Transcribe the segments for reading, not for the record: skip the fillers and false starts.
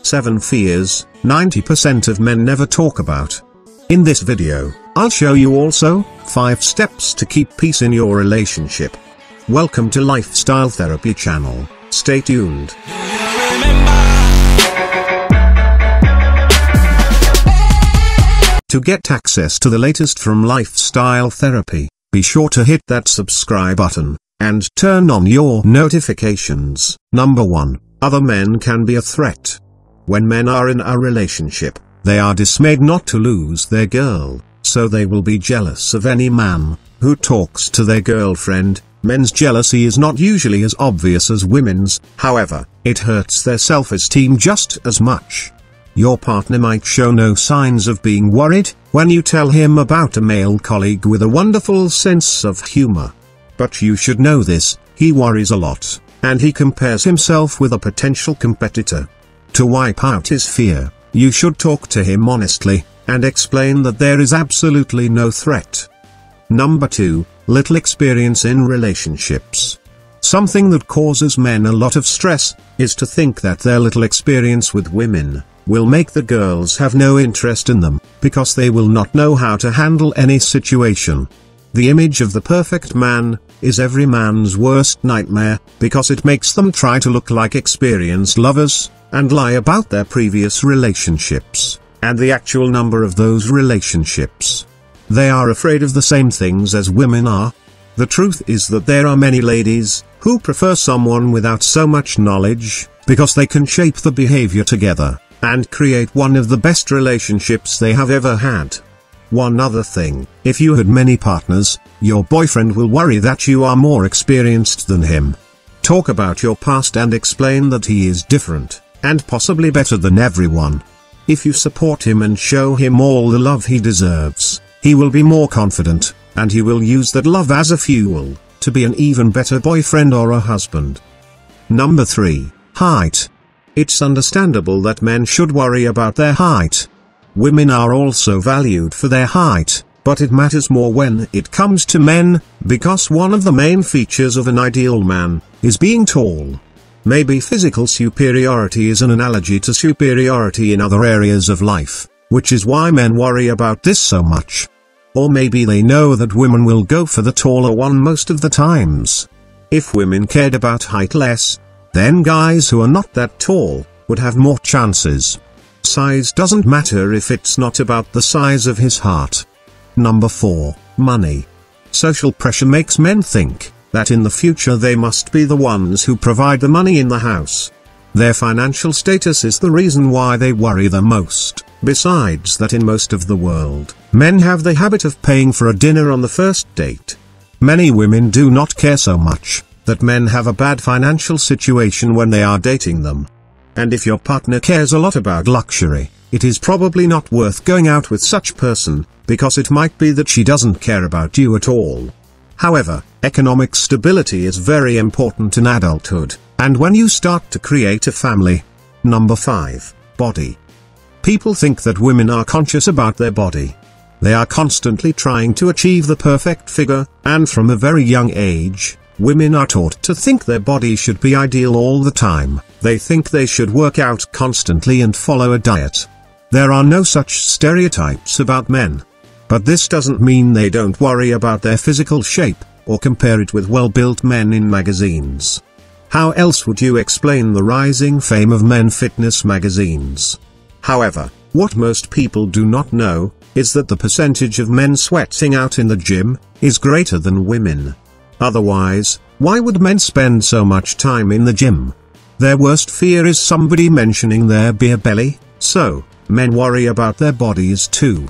7 fears 90% of men never talk about. In this video, I'll show you also 5 steps to keep peace in your relationship. Welcome to Lifestyle Therapy channel. Stay tuned. To get access to the latest from Lifestyle Therapy, be sure to hit that subscribe button and turn on your notifications. Number 1. Other men can be a threat. When men are in a relationship, they are dismayed not to lose their girl, so they will be jealous of any man who talks to their girlfriend. Men's jealousy is not usually as obvious as women's, however, it hurts their self-esteem just as much. Your partner might show no signs of being worried when you tell him about a male colleague with a wonderful sense of humor. But you should know this, he worries a lot, and he compares himself with a potential competitor. To wipe out his fear, you should talk to him honestly, and explain that there is absolutely no threat. Number 2, little experience in relationships. Something that causes men a lot of stress is to think that their little experience with women will make the girls have no interest in them, because they will not know how to handle any situation. The image of the perfect man is every man's worst nightmare, because it makes them try to look like experienced lovers, and lie about their previous relationships, and the actual number of those relationships. They are afraid of the same things as women are. The truth is that there are many ladies who prefer someone without so much knowledge, because they can shape the behavior together and create one of the best relationships they have ever had. One other thing, if you had many partners, your boyfriend will worry that you are more experienced than him. Talk about your past and explain that he is different, and possibly better than everyone. If you support him and show him all the love he deserves, he will be more confident, and he will use that love as a fuel to be an even better boyfriend or a husband. Number 3, height. It's understandable that men should worry about their height. Women are also valued for their height, but it matters more when it comes to men, because one of the main features of an ideal man is being tall. Maybe physical superiority is an analogy to superiority in other areas of life, which is why men worry about this so much. Or maybe they know that women will go for the taller one most of the times. If women cared about height less, then guys who are not that tall would have more chances. Size doesn't matter if it's not about the size of his heart. Number 4, money. Social pressure makes men think that in the future they must be the ones who provide the money in the house. Their financial status is the reason why they worry the most. Besides that, in most of the world, men have the habit of paying for a dinner on the first date. Many women do not care so much that men have a bad financial situation when they are dating them. And if your partner cares a lot about luxury, it is probably not worth going out with such person, because it might be that she doesn't care about you at all. However, economic stability is very important in adulthood, and when you start to create a family. Number 5, body. People think that women are conscious about their body. They are constantly trying to achieve the perfect figure, and from a very young age, women are taught to think their body should be ideal all the time. They think they should work out constantly and follow a diet. There are no such stereotypes about men. But this doesn't mean they don't worry about their physical shape, or compare it with well-built men in magazines. How else would you explain the rising fame of men fitness magazines? However, what most people do not know is that the percentage of men sweating out in the gym is greater than women. Otherwise, why would men spend so much time in the gym? Their worst fear is somebody mentioning their beer belly, so men worry about their bodies too.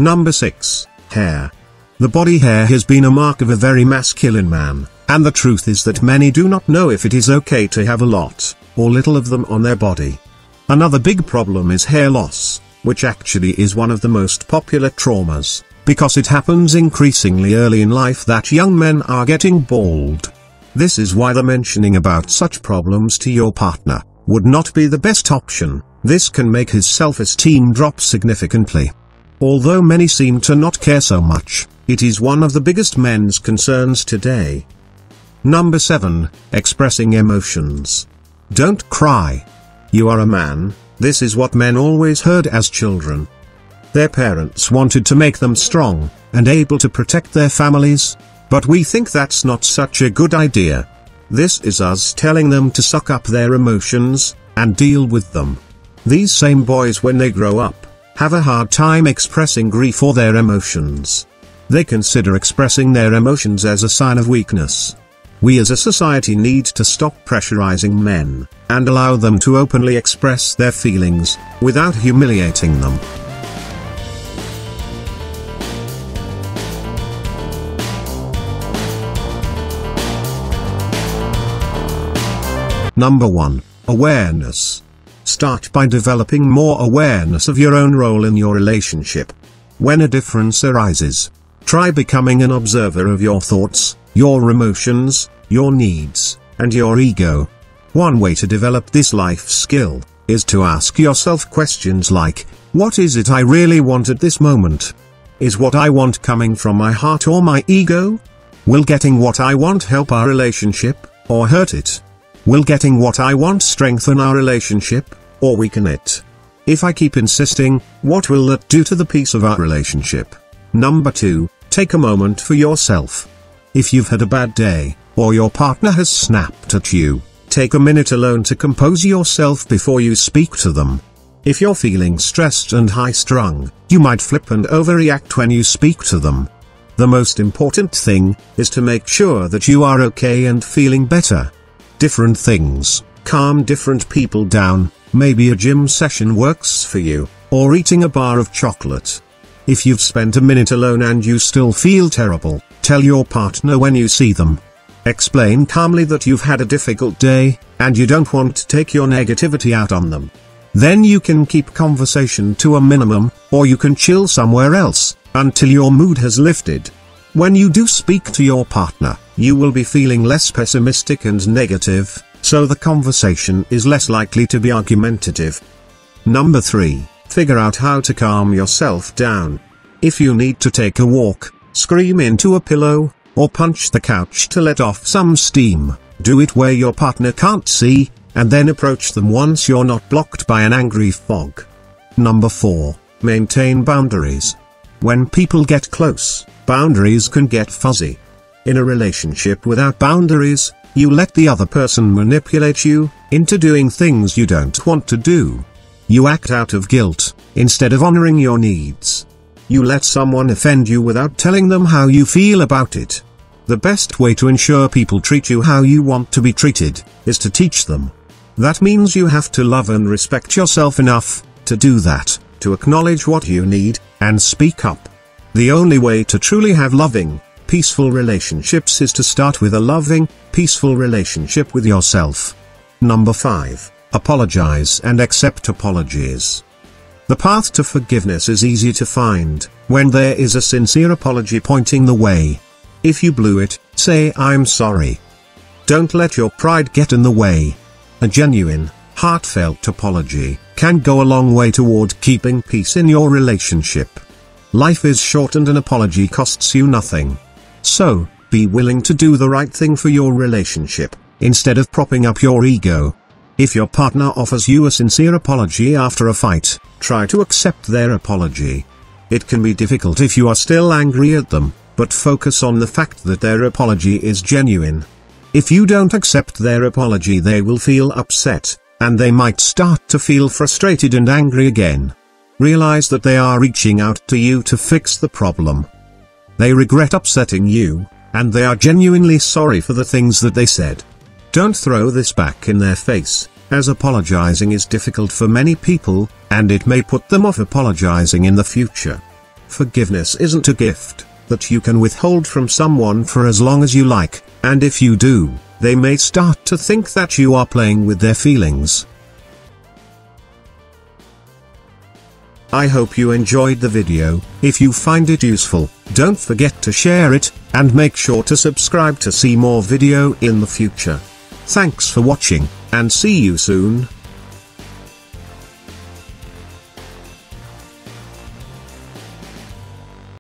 Number 6, hair. The body hair has been a mark of a very masculine man, and the truth is that many do not know if it is okay to have a lot, or little of them on their body. Another big problem is hair loss, which actually is one of the most popular traumas, because it happens increasingly early in life that young men are getting bald. This is why the mentioning about such problems to your partner would not be the best option. This can make his self-esteem drop significantly. Although many seem to not care so much, it is one of the biggest men's concerns today. Number 7, expressing emotions. Don't cry. You are a man. This is what men always heard as children. Their parents wanted to make them strong, and able to protect their families, but we think that's not such a good idea. This is us telling them to suck up their emotions, and deal with them. These same boys, when they grow up, have a hard time expressing grief or their emotions. They consider expressing their emotions as a sign of weakness. We as a society need to stop pressurizing men, and allow them to openly express their feelings, without humiliating them. Number 1, awareness. Start by developing more awareness of your own role in your relationship. When a difference arises, try becoming an observer of your thoughts, your emotions, your needs, and your ego. One way to develop this life skill is to ask yourself questions like, what is it I really want at this moment? Is what I want coming from my heart or my ego? Will getting what I want help our relationship, or hurt it? Will getting what I want strengthen our relationship, or weaken it? If I keep insisting, what will that do to the peace of our relationship? Number 2, take a moment for yourself. If you've had a bad day, or your partner has snapped at you, take a minute alone to compose yourself before you speak to them. If you're feeling stressed and high-strung, you might flip and overreact when you speak to them. The most important thing is to make sure that you are okay and feeling better. Different things calm different people down. Maybe a gym session works for you, or eating a bar of chocolate. If you've spent a minute alone and you still feel terrible, tell your partner when you see them. Explain calmly that you've had a difficult day, and you don't want to take your negativity out on them. Then you can keep conversation to a minimum, or you can chill somewhere else, until your mood has lifted. When you do speak to your partner, you will be feeling less pessimistic and negative, so the conversation is less likely to be argumentative. Number 3, figure out how to calm yourself down. If you need to take a walk, scream into a pillow, or punch the couch to let off some steam, do it where your partner can't see, and then approach them once you're not blocked by an angry fog. Number 4, maintain boundaries. When people get close, boundaries can get fuzzy. In a relationship without boundaries, you let the other person manipulate you into doing things you don't want to do. You act out of guilt, instead of honoring your needs. You let someone offend you without telling them how you feel about it. The best way to ensure people treat you how you want to be treated, is to teach them. That means you have to love and respect yourself enough to do that, to acknowledge what you need, and speak up. The only way to truly have loving, peaceful relationships is to start with a loving, peaceful relationship with yourself. Number 5, apologize and accept apologies. The path to forgiveness is easy to find, when there is a sincere apology pointing the way. If you blew it, say I'm sorry. Don't let your pride get in the way. A genuine, heartfelt apology can go a long way toward keeping peace in your relationship. Life is short and an apology costs you nothing. So, be willing to do the right thing for your relationship, instead of propping up your ego. If your partner offers you a sincere apology after a fight, try to accept their apology. It can be difficult if you are still angry at them, but focus on the fact that their apology is genuine. If you don't accept their apology, they will feel upset, and they might start to feel frustrated and angry again. Realize that they are reaching out to you to fix the problem. They regret upsetting you, and they are genuinely sorry for the things that they said. Don't throw this back in their face, as apologizing is difficult for many people, and it may put them off apologizing in the future. Forgiveness isn't a gift that you can withhold from someone for as long as you like, and if you do, they may start to think that you are playing with their feelings. I hope you enjoyed the video. If you find it useful, don't forget to share it, and make sure to subscribe to see more video in the future. Thanks for watching, and see you soon.